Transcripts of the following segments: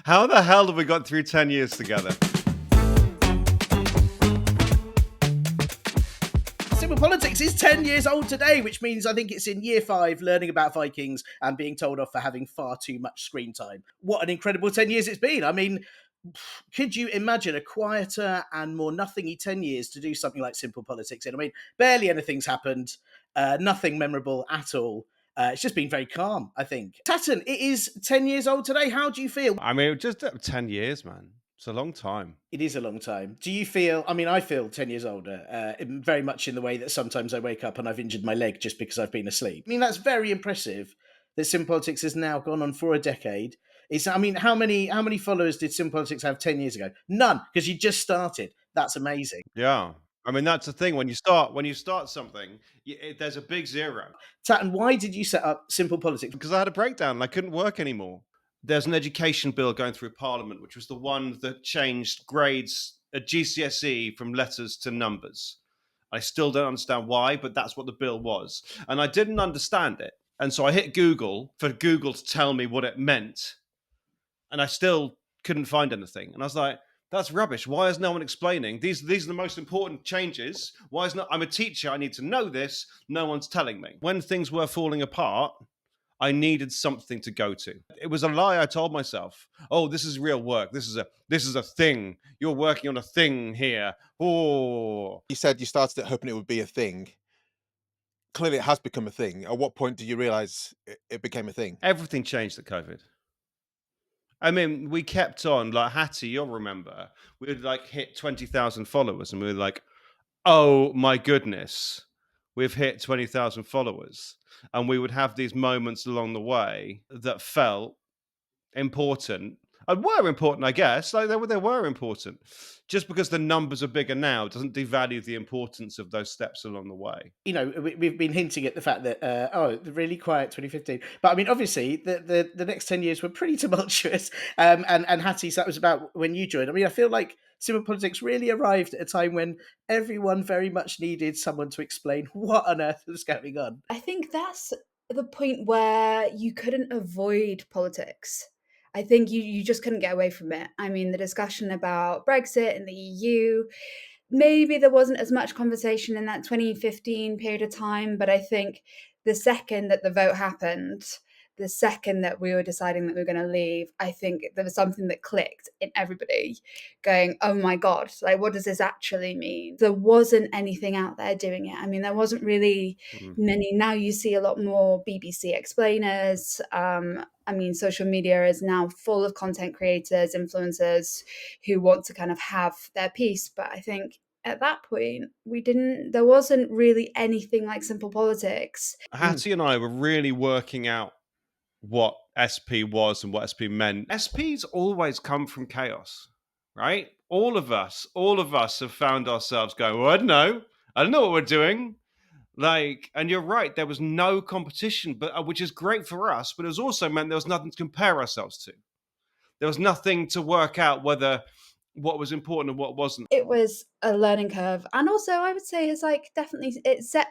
How the hell have we got through 10 years together? Simple Politics is 10 years old today, which means I think it's in year 5 learning about Vikings and being told off for having far too much screen time. What an incredible 10 years it's been. I mean, could you imagine a quieter and more nothingy 10 years to do something like Simple Politics in? I mean, barely anything's happened, nothing memorable at all. It's just been very calm, I think. Tatton, it is 10 years old today. How do you feel? I mean, just 10 years, man. It's a long time. It is a long time. Do you feel, I mean, I feel 10 years older, very much in the way that sometimes I wake up and I've injured my leg just because I've been asleep. I mean, that's very impressive that Sim Politics has now gone on for a decade. I mean, how many followers did Sim Politics have 10 years ago? None, because you just started. That's amazing. Yeah. I mean, that's the thing. When you start something, there's a big zero. Tatton, why did you set up Simple Politics? Because I had a breakdown and I couldn't work anymore. There's an education bill going through Parliament, which was the one that changed grades at GCSE from letters to numbers. I still don't understand why, but that's what the bill was. And I didn't understand it. And so I hit Google for Google to tell me what it meant. And I still couldn't find anything. And I was like, that's rubbish. Why is no one explaining? These are the most important changes. Why is not? I'm a teacher. I need to know this. No one's telling me. When things were falling apart, I needed something to go to. It was a lie I told myself. Oh, this is real work. This is a thing. You're working on a thing here. Oh. You said you started it hoping it would be a thing. Clearly it has become a thing. At what point did you realize it became a thing? Everything changed at COVID. I mean, we kept on, like Hattie, you'll remember, we'd like hit 20,000 followers and we were like, oh my goodness, we've hit 20,000 followers. And we would have these moments along the way that felt important and were important, I guess. Like they were important. Just because the numbers are bigger now doesn't devalue the importance of those steps along the way. You know, we've been hinting at the fact that the really quiet 2015, but I mean, obviously, the next 10 years were pretty tumultuous. And Hattie, so that was about when you joined. I mean, I feel like Simple Politics really arrived at a time when everyone very much needed someone to explain what on earth was going on. I think that's the point where you couldn't avoid politics. I think you just couldn't get away from it. I mean, the discussion about Brexit and the EU, maybe there wasn't as much conversation in that 2015 period of time, but I think the second that the vote happened, the second that we were deciding that we were going to leave, I think there was something that clicked in everybody going, oh my God, like, what does this actually mean? There wasn't anything out there doing it. I mean, there wasn't really many. Now you see a lot more BBC explainers. I mean, social media is now full of content creators, influencers who want to kind of have their piece. But I think at that point, there wasn't really anything like Simple Politics. Hattie and I were really working out what SP was and what SP meant. SP's always come from chaos, right? All of us have found ourselves going, well, I don't know what we're doing. Like, and you're right, there was no competition, but which is great for us, but it was also meant there was nothing to compare ourselves to. There was nothing to work out what was important and what wasn't. It was a learning curve, and also I would say it's like definitely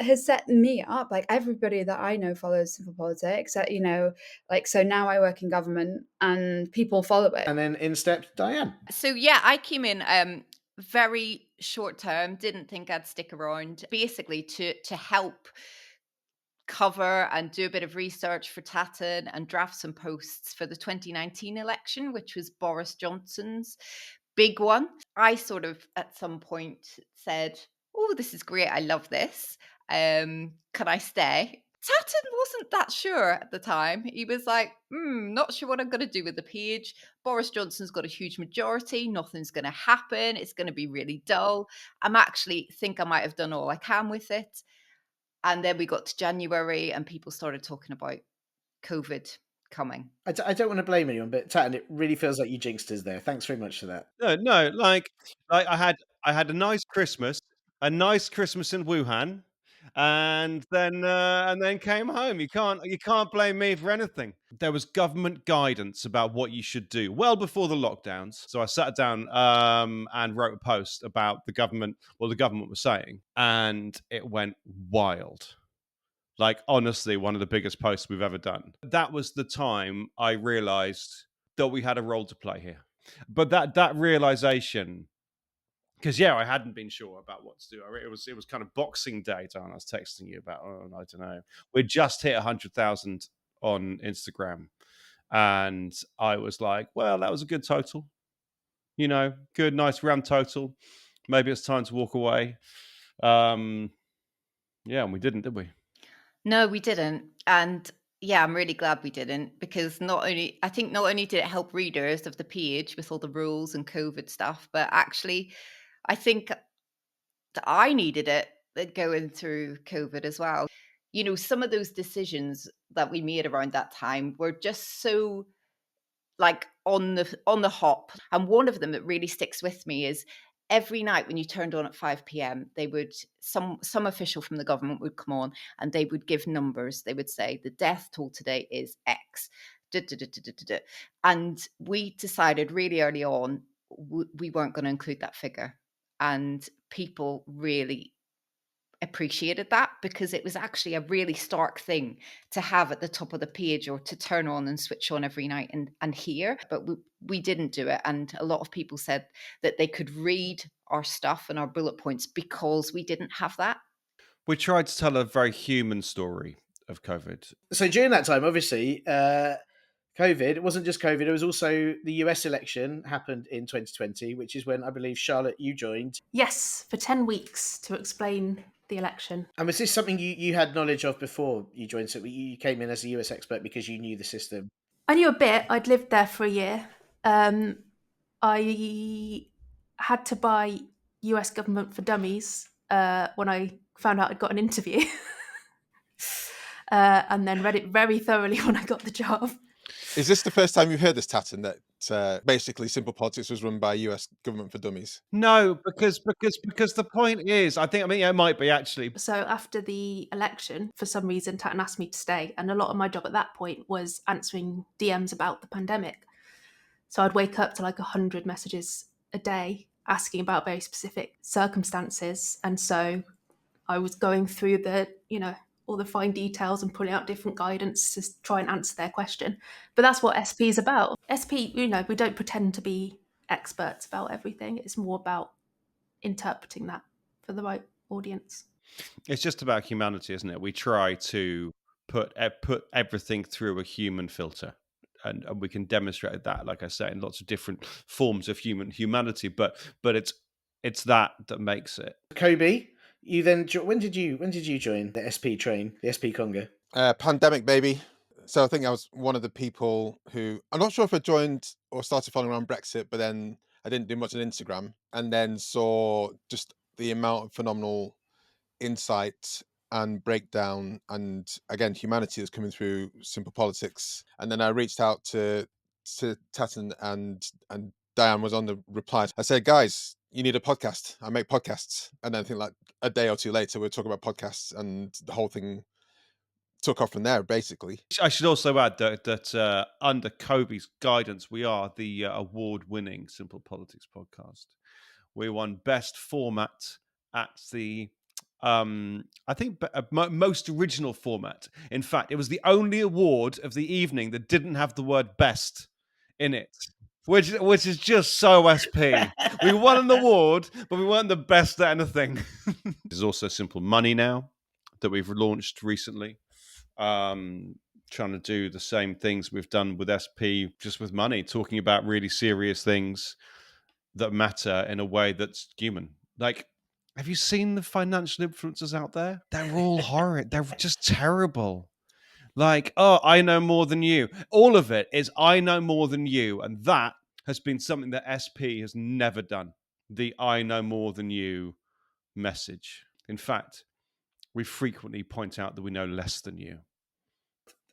has set me up. Like everybody that I know follows Simple Politics. You know, like so now I work in government and people follow it. And then in stepped Diane. So yeah, I came in very short term. Didn't think I'd stick around. Basically to help cover and do a bit of research for Tatton and draft some posts for the 2019 election, which was Boris Johnson's big one. I sort of at some point said, oh, this is great. I love this. Can I stay? Tatton wasn't that sure at the time. He was like, not sure what I'm going to do with the page. Boris Johnson's got a huge majority. Nothing's going to happen. It's going to be really dull. Think I might have done all I can with it. And then we got to January and people started talking about COVID coming. I don't want to blame anyone, but Tatton, it really feels like you jinxed us there. Thanks very much for that. No, like I had a nice Christmas in Wuhan, and then came home. You can't blame me for anything. There was government guidance about what you should do well before the lockdowns. So I sat down and wrote a post about the government was saying, and it went wild. Like, honestly, one of the biggest posts we've ever done. That was the time I realized that we had a role to play here. But that realization, because I hadn't been sure about what to do. It was kind of Boxing Day, Diane. I was texting you about. Oh, I don't know. We just hit 100,000 on Instagram, and I was like, well, that was a good total. Good, nice round total. Maybe it's time to walk away. And we didn't, did we? No, we didn't. And yeah, I'm really glad we didn't, because not only did it help readers of the page with all the rules and COVID stuff, but actually I think that I needed it going through COVID as well. Some of those decisions that we made around that time were just so like on the hop. And one of them that really sticks with me is every night when you turned on at 5 p.m, they would some official from the government would come on and they would give numbers. They would say the death toll today is X. Da, da, da, da, da, da. And we decided really early on we weren't going to include that figure. And people really appreciated that, because it was actually a really stark thing to have at the top of the page or to turn on and switch on every night and hear. But we didn't do it. And a lot of people said that they could read our stuff and our bullet points because we didn't have that. We tried to tell a very human story of COVID. So during that time, obviously, COVID, it wasn't just COVID, it was also the US election happened in 2020, which is when I believe, Charlotte, you joined. Yes, for 10 weeks to explain the election. And was this something you had knowledge of before you joined? So you came in as a US expert because you knew the system? I knew a bit. I'd lived there for a year. I had to buy US Government for Dummies when I found out I'd got an interview. And then read it very thoroughly when I got the job. Is this the first time you've heard this, Tatton, that basically Simple Politics was run by US Government for Dummies? No, because the point is, it might be actually. So after the election, for some reason, Tatton asked me to stay, and a lot of my job at that point was answering DMs about the pandemic. So I'd wake up to like 100 messages a day asking about very specific circumstances, and so I was going through all the fine details and pulling out different guidance to try and answer their question. But that's what SP is about. SP, we don't pretend to be experts about everything. It's more about interpreting that for the right audience. It's just about humanity, isn't it? We try to put everything through a human filter. And we can demonstrate that, like I say, in lots of different forms of humanity. But it's that makes it. Kobe, you then when did you join the SP train, the SP Conga? Pandemic, baby. So I think I was one of the people who, I'm not sure if I joined or started following around Brexit, but then I didn't do much on Instagram, and then saw just the amount of phenomenal insight and breakdown and, again, humanity that's coming through Simple Politics. And then I reached out to Tatton, and Diane was on the replies. I said, guys, you need a podcast. I make podcasts. And then I think like a day or two later, we're talking about podcasts, and the whole thing took off from there, basically. I should also add that under Kobe's guidance, we are the award-winning Simple Politics podcast. We won best format at the I think most original format. In fact, it was the only award of the evening that didn't have the word best in it, which is just so SP. We won an award, but we weren't the best at anything. There's also Simple Money now that we've launched recently. Trying to do the same things we've done with SP, just with money, talking about really serious things that matter in a way that's human. Like, have you seen the financial influencers out there? They're all horrid. They're just terrible. Like, oh, I know more than you. All of it is I know more than you. And that has been something that SP has never done. The I know more than you message. In fact, we frequently point out that we know less than you.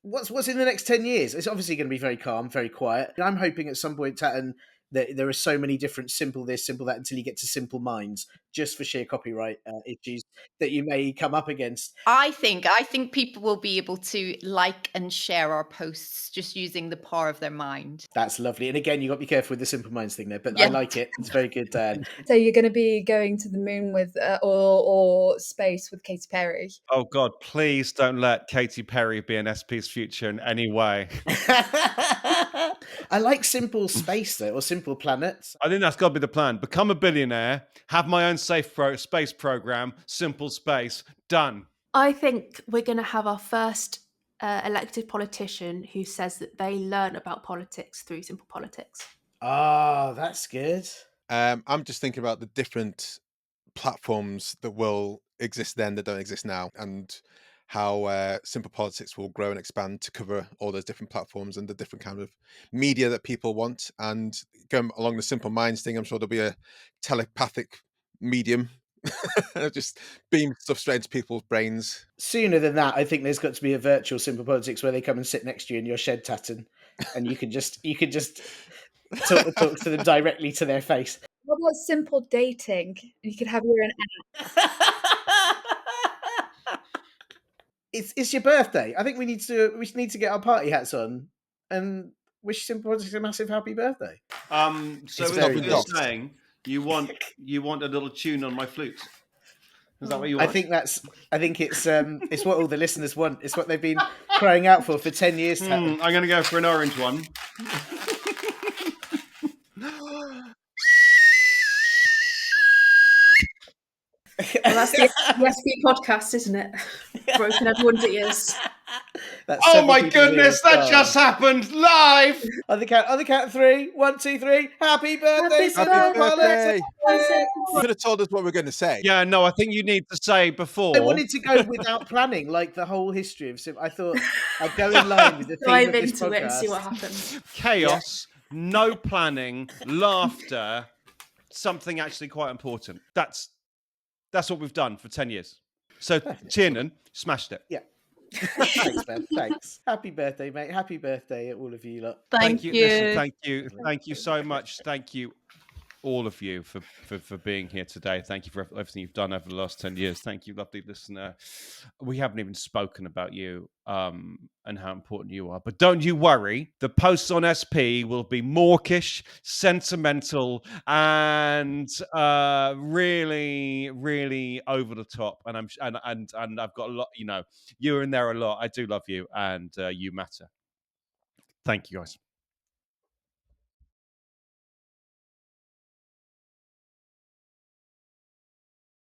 What's in the next 10 years? It's obviously going to be very calm, very quiet. And I'm hoping at some point, Tatton, that there are so many different simple this, simple that, until you get to Simple Minds. just for sheer copyright issues that you may come up against. I think people will be able to like and share our posts just using the power of their mind. That's lovely. And again, you got to be careful with the Simple Minds thing there, but I Yeah. like it. It's very good, Dan. So you're going to be going to the moon with or space with Katy Perry. Oh God, please don't let Katy Perry be an SP's future in any way. I like Simple Space though, or Simple Planets. I think that's got to be the plan. Become a billionaire, have my own space program, simple space, done. I think we're going to have our first elected politician who says that they learn about politics through Simple Politics. Oh, that's good. I'm just thinking about the different platforms that will exist then that don't exist now, and how Simple Politics will grow and expand to cover all those different platforms and the different kind of media that people want. And going along the Simple Minds thing, I'm sure there'll be a telepathic medium just beam stuff straight into people's brains. Sooner than that, I think there's got to be a virtual Simple Politics where they come and sit next to you in your shed, Tatton, and you can just talk to them directly to their face. What about simple dating? You could have your own It's your birthday. I think we need to get our party hats on and wish Simple Politics a massive happy birthday. So It's is very what you're good. saying, you want a little tune on my flute? Is that what you want? I think it's what all the listeners want. It's what they've been crying out for 10 years. I'm going to go for an orange one. Well, that's the SP podcast, isn't it? Broken everyone's ears. Oh my goodness, that just happened live! On the count of 3. 1, 2, 3. Happy birthday, Happy Simple birthday. Politics. You could have told us what we're going to say. Yeah, no, I think you need to say before. I wanted to go without planning, like the whole history of Simple. I thought I'd go in line with the theme Dive of this into it and see podcast. what happens. Chaos, no planning, laughter, something actually quite important. That's what we've done for 10 years. So, Tiernan, smashed it. Yeah. Thanks, man. Thanks. Happy birthday, mate. Happy birthday, all of you lot. Thank you. Listen, thank you so much. Thank you, all of you, for being here today. Thank you for everything you've done over the last 10 years. Thank you, lovely listener. We haven't even spoken about you and how important you are. But don't you worry. The posts on SP will be mawkish, sentimental, and really, really over the top. And I've got a lot. You're in there a lot. I do love you, and you matter. Thank you, guys.